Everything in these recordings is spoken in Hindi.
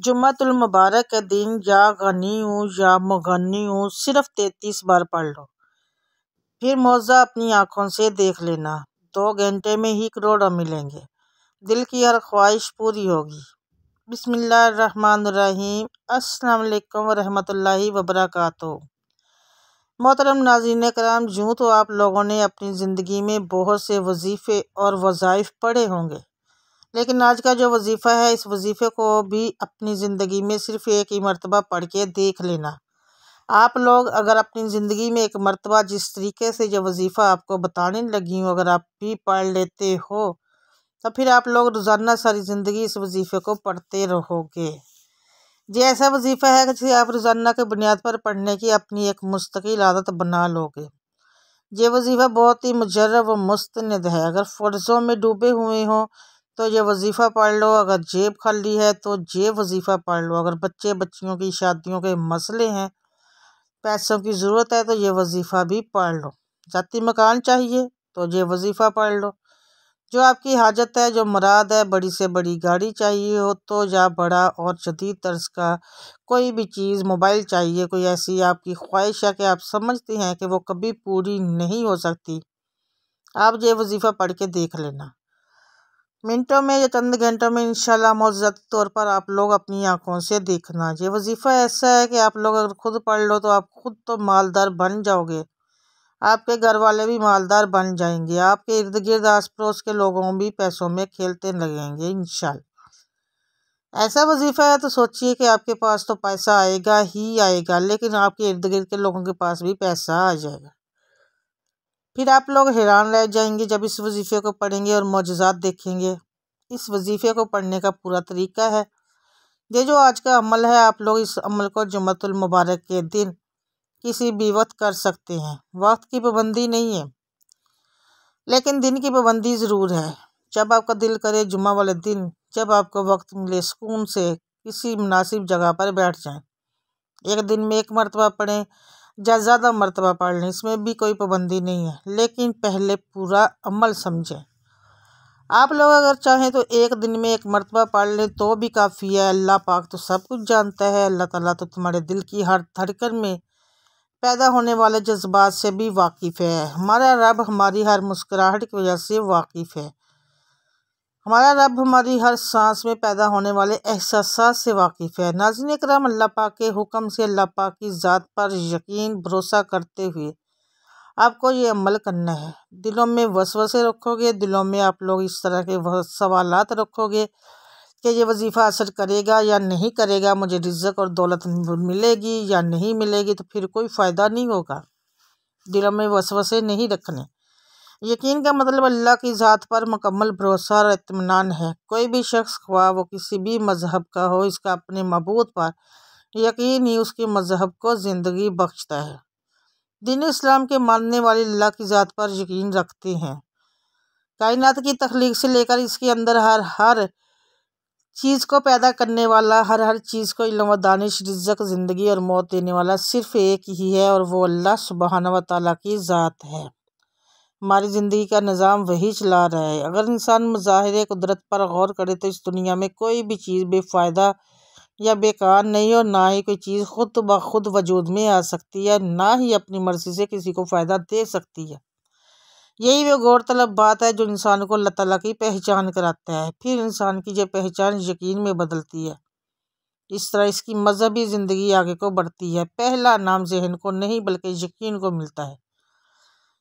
जुम्मतुल मुबारक के दिन या गनी हूँ या मुगन्नी हूँ सिर्फ 33 बार पढ़ लो, फिर मौजा अपनी आँखों से देख लेना। 2 घंटे में ही करोड़ों मिलेंगे, दिल की हर ख्वाहिश पूरी होगी। बिस्मिल्लाहिर्रहमानिर्रहीम। अस्सलाम वालेकुम वरहमतुल्लाहि वबरकातुहू। मोहतरम नाज़रीन कराम, यूँ तो आप लोगों ने अपनी ज़िंदगी में बहुत से वजीफ़े और वज़ाइफ पढ़े होंगे, लेकिन आज का जो वजीफ़ा है, इस वजीफ़े को भी अपनी ज़िंदगी में सिर्फ़ एक ही मरतबा पढ़ के देख लेना। आप लोग अगर अपनी ज़िंदगी में एक मरतबा जिस तरीके से जो वजीफ़ा आपको बताने लगी हूँ अगर आप भी पढ़ लेते हो, तो फिर आप लोग रोज़ाना सारी ज़िंदगी इस वजीफ़े को पढ़ते रहोगे। ये ऐसा वजीफ़ा है कि जिसे आप रोज़ाना के बुनियाद पर पढ़ने की अपनी एक मुस्तकिल आदत बना लोगे। ये वजीफ़ा बहुत ही मुजर्रब व मुस्तनद है। अगर फ़र्ज़ों में डूबे हुए हों तो ये वजीफ़ा पढ़ लो, अगर जेब खाली है तो ये वजीफ़ा पढ़ लो, अगर बच्चे बच्चियों की शादियों के मसले हैं, पैसों की ज़रूरत है तो ये वजीफ़ा भी पढ़ लो, जाती मकान चाहिए तो ये वजीफ़ा पढ़ लो, जो आपकी हाजत है, जो मुराद है, बड़ी से बड़ी गाड़ी चाहिए हो तो, या बड़ा और जदीद तर्ज का कोई भी चीज़, मोबाइल चाहिए, कोई ऐसी आपकी ख्वाहिश है कि आप समझते हैं कि वो कभी पूरी नहीं हो सकती, आप ये वजीफ़ा पढ़ के देख लेना। मिनटों में या चंद घंटों में इंशाल्लाह मौजूद तौर पर आप लोग अपनी आंखों से देखना। ये वजीफ़ा ऐसा है कि आप लोग अगर खुद पढ़ लो तो आप खुद तो मालदार बन जाओगे, आपके घर वाले भी मालदार बन जाएंगे, आपके इर्द गिर्द आस पड़ोस के लोगों भी पैसों में खेलते लगेंगे इंशाल्लाह। ऐसा वजीफ़ा है तो सोचिए कि आपके पास तो पैसा आएगा ही आएगा, लेकिन आपके इर्द गिर्द के लोगों के पास भी पैसा आ जाएगा। फिर आप लोग हैरान रह जाएंगे जब इस वजीफ़े को पढ़ेंगे और मौजज़ात देखेंगे। इस वजीफ़े को पढ़ने का पूरा तरीका है, ये जो आज का अमल है, आप लोग इस अमल को जुम्मतुल मुबारक के दिन किसी भी वक्त कर सकते हैं। वक्त की पाबंदी नहीं है, लेकिन दिन की पाबंदी ज़रूर है। जब आपका दिल करे जुम्मा वाले दिन, जब आपको वक्त मिले, सुकून से किसी मुनासिब जगह पर बैठ जाएं। एक दिन में 1 मरतबा पढ़ें या ज़्यादा मरतबा पढ़ लें, इसमें भी कोई पाबंदी नहीं है, लेकिन पहले पूरा अमल समझें। आप लोग अगर चाहें तो एक दिन में 1 मरतबा पढ़ लें तो भी काफ़ी है। अल्लाह पाक तो सब कुछ जानता है, अल्लाह ताला तो तुम्हारे दिल की हर धड़कन में पैदा होने वाले जज्बात से भी वाकिफ़ है। हमारा रब हमारी हर मुस्कुराहट की वजह से वाकिफ़ है। हमारा रब हमारी हर सांस में पैदा होने वाले एहसासात से वाकिफ़ है। नाज़रीन किराम, अल्लाह पाक के हुक्म से अल्लाह पाक की ज़ात पर यकीन भरोसा करते हुए आपको ये अमल करना है। दिलों में वसवसे रखोगे, दिलों में आप लोग इस तरह के सवालात रखोगे कि ये वजीफ़ा असर करेगा या नहीं करेगा, मुझे रिज़्क़ और दौलत मिलेगी या नहीं मिलेगी, तो फिर कोई फ़ायदा नहीं होगा। दिलों में वसवसे नहीं रखने। यकीन का मतलब अल्लाह की ज़ात पर मुकम्मल भरोसा और इत्मीनान है। कोई भी शख्स, ख्वाह वो किसी भी मज़हब का हो, इसका अपने मबूद पर यकीन ही उसके मज़हब को ज़िंदगी बख्शता है। दीन इस्लाम के मानने वाले अल्लाह की ज़ात पर यकीन रखते हैं। कायनात की तख्लीक से लेकर इसके अंदर हर चीज़ को पैदा करने वाला, हर चीज़ को इल्म व दानिश, रिज़्क़, ज़िंदगी और मौत देने वाला सिर्फ़ एक ही है, और वो अल्लाह सुब्हानहू व तआला की ज़ात है। हमारी ज़िंदगी का निज़ाम वही चला रहा है। अगर इंसान मज़ाहिर कुदरत पर गौर करे तो इस दुनिया में कोई भी चीज़ बेफ़ायदा या बेकार नहीं, और ना ही कोई चीज़ खुद ब खुद वजूद में आ सकती है, ना ही अपनी मर्ज़ी से किसी को फ़ायदा दे सकती है। यही वो गौरतलब बात है जो इंसान को अल्लाह ताला की पहचान कराता है। फिर इंसान की ये पहचान यकीन में बदलती है। इस तरह इसकी मजहबी ज़िंदगी आगे को बढ़ती है। पहला नाम ज़हन को नहीं बल्कि यकीन को मिलता है।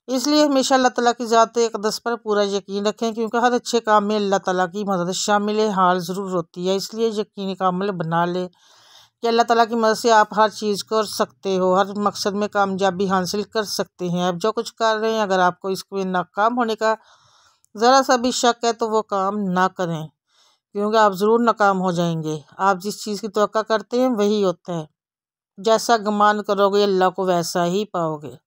इसलिए हमेशा अल्लाह ताला की ज़ात अक़दस पर पूरा यकीन रखें, क्योंकि हर अच्छे काम में अल्लाह ताला की मदद शामिल हाल ज़रूर होती है। इसलिए यकीन का अमल बना ले कि अल्लाह ताला की मदद से आप हर चीज़ कर सकते हो, हर मकसद में कामयाबी हासिल कर सकते हैं। अब जो कुछ कर रहे हैं, अगर आपको इसमें नाकाम होने का ज़रा सा भी शक है तो वो काम ना करें, क्योंकि आप ज़रूर नाकाम हो जाएंगे। आप जिस चीज़ की तवक्का करते हैं वही होता है। जैसा गुमान करोगे अल्लाह को वैसा ही पाओगे।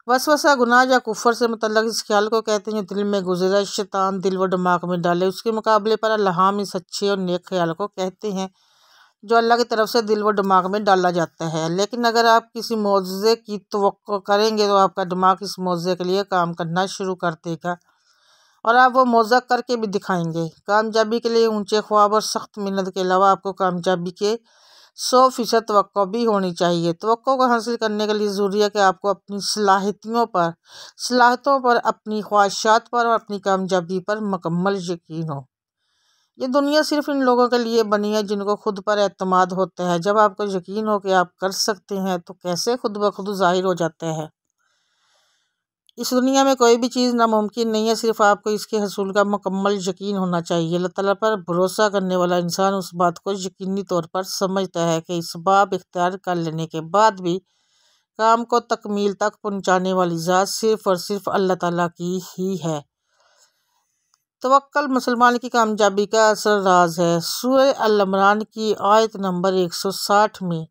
वसवसा गुनाह या कुफर से मुतल्लक़ इस ख्याल को कहते हैं दिल में गुज़रा, शैतान दिल व दिमाग में डाले। उसके मुकाबले पर अल्हाम इस अच्छे और नेक ख्याल को कहते हैं जो अल्लाह की तरफ से दिल व दिमाग में डाला जाता है। लेकिन अगर आप किसी मौज़े की तवक्को करेंगे तो आपका दिमाग इस मौज़े के लिए काम करना शुरू कर देगा। और आप वो मौज़ा करके भी दिखाएंगे। कामयाबी के लिए ऊंचे ख्वाब और सख्त मेहनत के अलावा आपको कामयाबी के 100% तवक्को भी होनी चाहिए। तवक्को को हासिल करने के लिए ज़रूरी है कि आपको अपनी सलाहियतों पर, अपनी ख्वाहिशात पर और अपनी कामयाबी पर मुकम्मल यकीन हो। ये दुनिया सिर्फ इन लोगों के लिए बनी है जिनको खुद पर एतमाद होता है। जब आपको यकीन हो कि आप कर सकते हैं तो कैसे खुद ब खुद ज़ाहिर हो जाता है। इस दुनिया में कोई भी चीज़ नामुमकिन नहीं है, सिर्फ आपको इसके हसूल का मुकम्मल यकीन होना चाहिए। अल्लाह ताला पर भरोसा करने वाला इंसान उस बात को यकीनी तौर पर समझता है कि इसबाब इख्तियार कर लेने के बाद भी काम को तकमील तक पहुंचाने वाली ज़ात सिर्फ और सिर्फ अल्लाह ताला की ही है। तवक्कल मुसलमान की कामयाबी का असर राज है। सूरह अल इमरान की आयत नंबर 160 में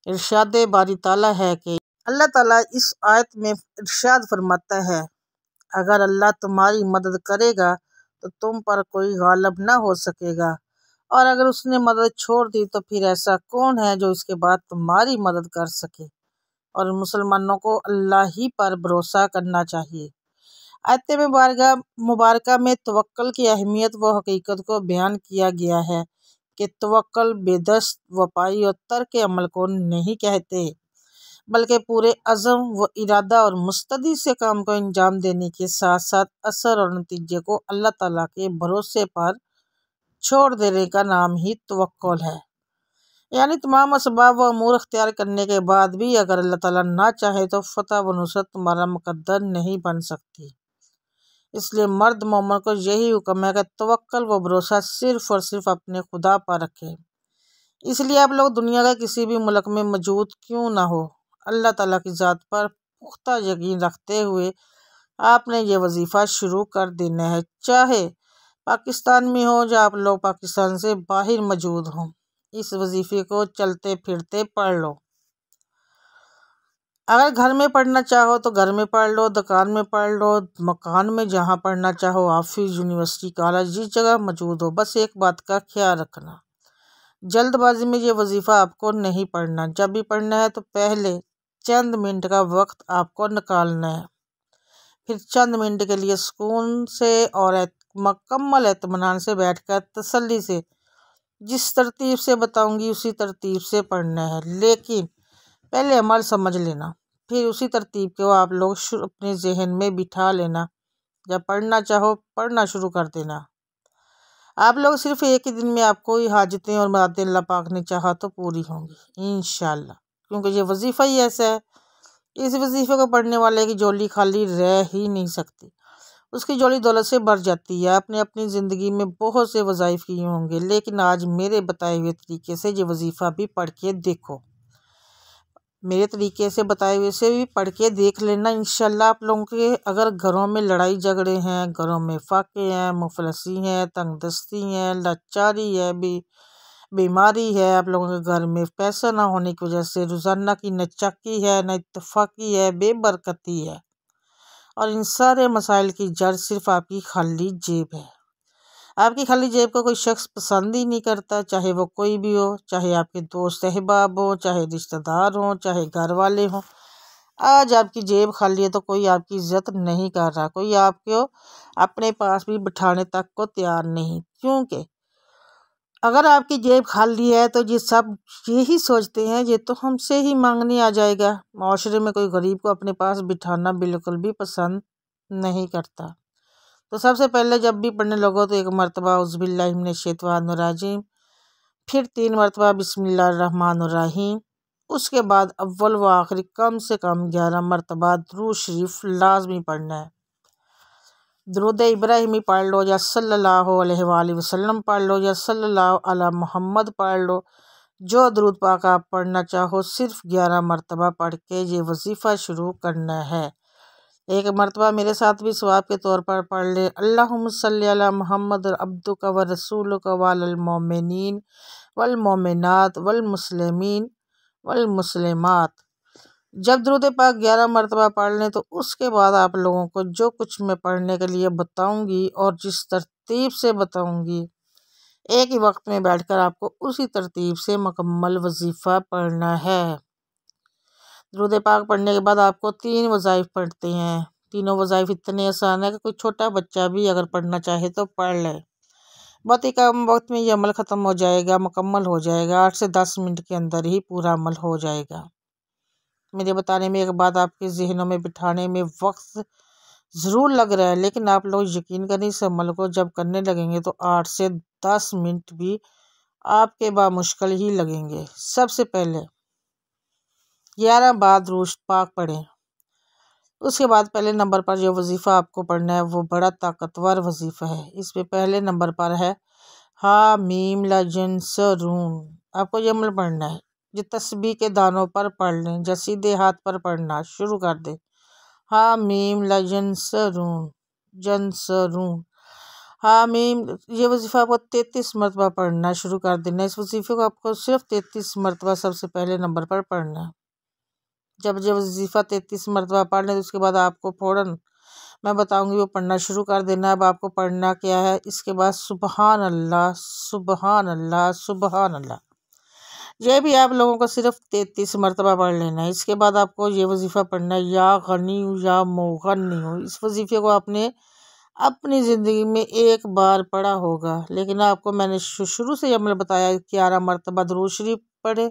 इरशाद बारी ताला है कि अल्लाह ताला इस आयत में इरशाद फरमाता है, अगर अल्लाह तुम्हारी मदद करेगा तो तुम पर कोई गालिब ना हो सकेगा, और अगर उसने मदद छोड़ दी तो फिर ऐसा कौन है जो इसके बाद तुम्हारी मदद कर सके। और मुसलमानों को अल्लाह ही पर भरोसा करना चाहिए। आयत मुबारका में तवक्कल की अहमियत व हकीकत को बयान किया गया है कि तवक्कल बेदस्त, वफाई और तर्क अमल को नहीं कहते, बल्कि पूरे अज़म व इरादा और मुस्तदी से काम को अंजाम देने के साथ साथ असर और नतीजे को अल्लाह ताला के भरोसे पर छोड़ देने का नाम ही तवक्कुल है। यानी तमाम असबाब व अमूर अख्तियार करने के बाद भी अगर अल्लाह ताला ना चाहे तो फतह व नुसरत तुम्हारा मुकद्दर नहीं बन सकती। इसलिए मर्द मोमिन को यही हुक्म है कि तवक्कल व भरोसा सिर्फ और सिर्फ अपने खुदा पर रखें। इसलिए आप लोग दुनिया के किसी भी मुल्क में मौजूद क्यों ना हो, अल्लाह ताला की ज़ात पर पुख्ता यकीन रखते हुए आपने ये वजीफ़ा शुरू कर देना है, चाहे पाकिस्तान में हो या आप लोग पाकिस्तान से बाहर मौजूद हों। इस वजीफ़े को चलते फिरते पढ़ लो। अगर घर में पढ़ना चाहो तो घर में पढ़ लो, दुकान में पढ़ लो, मकान में जहाँ पढ़ना चाहो, ऑफिस, यूनिवर्सिटी, कॉलेज, जिस जगह मौजूद हो। बस एक बात का ख्याल रखना, जल्दबाजी में ये वजीफ़ा आपको नहीं पढ़ना। जब भी पढ़ना है तो पहले चंद मिनट का वक्त आपको निकालना है, फिर चंद मिनट के लिए सुकून से और मुकम्मल इत्मीनान से बैठकर तसल्ली से जिस तरतीब से बताऊंगी उसी तरतीब से पढ़ना है। लेकिन पहले अमल समझ लेना, फिर उसी तरतीब को आप लोग अपने जहन में बिठा लेना। जब पढ़ना चाहो पढ़ना शुरू कर देना। आप लोग सिर्फ एक ही दिन में आपको ही हाजतें और मुरादें अल्लाह पाक ने चाहा तो पूरी होंगी इंशाअल्लाह, क्योंकि ये वजीफ़ा ही ऐसा है। इस वजीफ़े को पढ़ने वाले की झोली खाली रह ही नहीं सकती, उसकी झोली दौलत से भर जाती है। आपने अपनी ज़िंदगी में बहुत से वज़ाइफ किए होंगे, लेकिन आज मेरे बताए हुए तरीके से ये वजीफ़ा भी पढ़ के देखो। मेरे तरीके से बताए हुए से भी पढ़ के देख लेना। इंशाल्लाह आप लोगों के अगर घरों में लड़ाई झगड़े हैं, घरों में फाके हैं, मुफलसी हैं, तंगदस्ती हैं, लाचारी है, बीमारी है, आप लोगों के घर में पैसा ना होने की वजह से रोज़ाना की न चाकी है, न इत्तफाकी है, बेबरकती है, और इन सारे मसाइल की जड़ सिर्फ आपकी खाली जेब है। आपकी खाली जेब को कोई शख्स पसंद ही नहीं करता, चाहे वो कोई भी हो, चाहे आपके दोस्त अहबाब हो, चाहे रिश्तेदार हो, चाहे घर वाले हों। आज आपकी जेब खाली है तो कोई आपकी इज्जत नहीं कर रहा, कोई आपको अपने पास भी बिठाने तक को तैयार नहीं। क्योंकि अगर आपकी जेब खाली है तो ये सब यही सोचते हैं ये तो हमसे ही मांगने आ जाएगा। माशरे में कोई गरीब को अपने पास बिठाना बिल्कुल भी पसंद नहीं करता। तो सबसे पहले जब भी पढ़ने लगो तो एक मरतबा औज़ुबिल्लाहिमिनश्शैतानिर्रजीम, फिर 3 मरतबा बिस्मिल्लाहिर्रहमानिर्रहीम, उसके बाद अव्वल व आखिरी कम से कम 11 मरतबा दुरूद शरीफ लाजमी पढ़ना है। दुरूद इब्राहिमी पढ़ लो या सल्लल्लाहु अलैहि वसल्लम पढ़ लो या सल्लल्लाहु अला मोहम्मद पढ़ लो। जो दुरूद पाक आप पढ़ना चाहो सिर्फ 11 मरतबा पढ़ के ये वजीफ़ा शुरू करना है। एक मरतबा मेरे साथ भी सवाब के तौर पर पढ़ ले, अल्लाहुम्मा सल्ली अला मोहम्मद अब्दुका व रसूलुका वअलल मोमिनीन वल मोमिनात वल मुस्लिमीन वल मुस्लिमात। जब दुरूद पाक 11 मरतबा पढ़ लें तो उसके बाद आप लोगों को जो कुछ मैं पढ़ने के लिए बताऊंगी और जिस तरतीब से बताऊंगी, एक ही वक्त में बैठकर आपको उसी तरतीब से मुकम्मल वजीफ़ा पढ़ना है। दुरूद पाक पढ़ने के बाद आपको 3 वज़ाइफ पढ़ते हैं। तीनों वज़ाइफ इतने आसान है कि कोई छोटा बच्चा भी अगर पढ़ना चाहे तो पढ़ ले। बहुत ही कम वक्त में ये अमल ख़त्म हो जाएगा, मुकम्मल हो जाएगा। 8 से 10 मिनट के अंदर ही पूरा अमल हो जाएगा। मेरे बताने में एक बात आपके ज़हनों में बिठाने में वक्त ज़रूर लग रहा है, लेकिन आप लोग यकीन करें इस अमल को जब करने लगेंगे तो 8 से 10 मिनट भी आपके बामुश्किल ही लगेंगे। सबसे पहले 11 बार दुरूद पाक पढ़ें। उसके बाद पहले नंबर पर जो वजीफ़ा आपको पढ़ना है वो बड़ा ताकतवर वजीफ़ा है। इस पे पहले नंबर पर है हा मीम लजन सरून। आपको ये अमल पढ़ना है। जो तस्बीह के दानों पर पढ़ लें, या सीधे हाथ पर पढ़ना शुरू कर दें। हा मीम लजन सरून जन सरून। हा मीम, ये वजीफ़ा आपको 33 मरतबा पढ़ना शुरू कर देना। इस वजीफ़े को आपको सिर्फ 33 मरतबा सबसे पहले नंबर पर पढ़ना है। जब ये वजीफ़ा 33 मरतबा पढ़ लें तो उसके बाद आपको फ़ौरन मैं बताऊंगी वो पढ़ना शुरू कर देना। अब आपको पढ़ना क्या है, इसके बाद सुबहान अल्लाह सुबहान अल्लाह सुबहान अल्लाह, ये भी आप लोगों को सिर्फ 33 मरतबा पढ़ लेना है। इसके बाद आपको ये वजीफ़ा पढ़ना है या गनी या मोगनी हो। इस वजीफ़े को आपने अपनी ज़िंदगी में एक बार पढ़ा होगा, लेकिन आपको मैंने शुरू से अमल बताया 11 मरतबा दुरूद शरीफ पढ़े,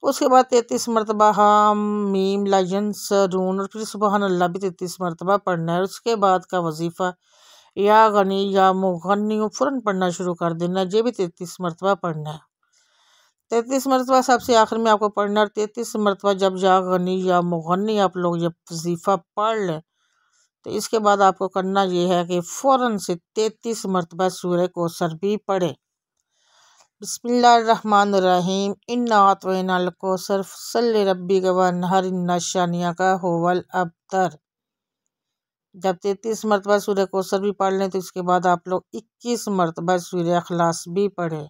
उसके बाद 33 मरतबा हाम मीम लाजन सरून, और फिर सुबहान अल्लाह भी 33 मरतबा पढ़ना है। उसके बाद का वजीफ़ा या गनी या मुगन्नी फ़ौरन पढ़ना शुरू कर देना। ये भी 33 मरतबा पढ़ना है। 33 मरतबा सबसे आखिर में आपको पढ़ना है। 33 मरतबा जब या गनी या मुगन्नी आप लोग जब वजीफ़ा पढ़ लें तो इसके बाद आपको करना ये है कि फ़ौरन से 33 मरतबा सूरह कौसर भी पढ़े। बिस्मिल्लाहिर्रहमानिर्रहीम इन्ना अतवैनाल कौसर फसल्लि रब्बिका वन्हर इन्ना शानिअक हुवल अब्तर। जब 33 मरतबा सूरह कौसर भी पढ़ लें तो इसके बाद आप लोग 21 मरतबा सूरह इखलास भी पढ़ें।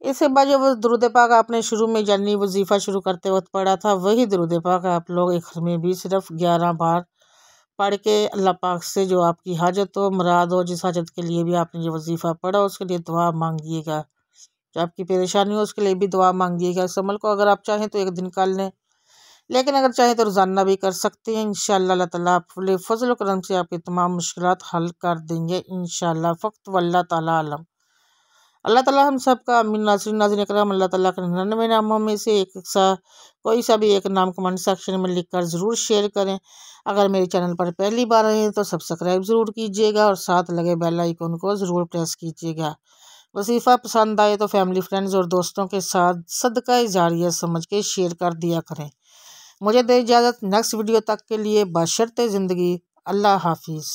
इसके बाद जो वो दुरूद पाक आपने शुरू में यानी वजीफ़ा शुरू करते वक्त पढ़ा था, वही दुरूद पाक आप लोग आखिर में भी सिर्फ 11 बार पढ़ के अल्लाह पाक से जो आपकी हाजत हो, मुराद हो, जिस हाजत के लिए भी आपने ये वजीफ़ा पढ़ा उसके लिए दुआ मांगिएगा। जो आपकी परेशानी हो उसके लिए भी दुआ मांगिएगा। इस अमल को अगर आप चाहें तो एक दिन कर लें, लेकिन अगर चाहें तो रोज़ाना भी कर सकते हैं। इंशाअल्लाह अल्लाह ताला अपने फजल करम से आपकी तमाम मुश्किलात हल कर देंगे इंशाअल्लाह। फ़क़्त वल्लाह ताला आलम। अल्लाह ताला हम सब का आमीन। नाज़रीन करम, अल्लाह ताला के 99 नामों में से कोई सा भी एक नाम कमेंट सेक्शन में लिखकर ज़रूर शेयर करें। अगर मेरे चैनल पर पहली बार आए हैं तो सब्सक्राइब ज़रूर कीजिएगा और साथ लगे बेल आइकन को ज़रूर प्रेस कीजिएगा। वजीफ़ा पसंद आए तो फैमिली फ्रेंड्स और दोस्तों के साथ सदका जारिया समझ के शेयर कर दिया करें। मुझे दे इजाज़त। नेक्स्ट वीडियो तक के लिए बशर्ते ज़िंदगी। अल्लाह हाफिज़।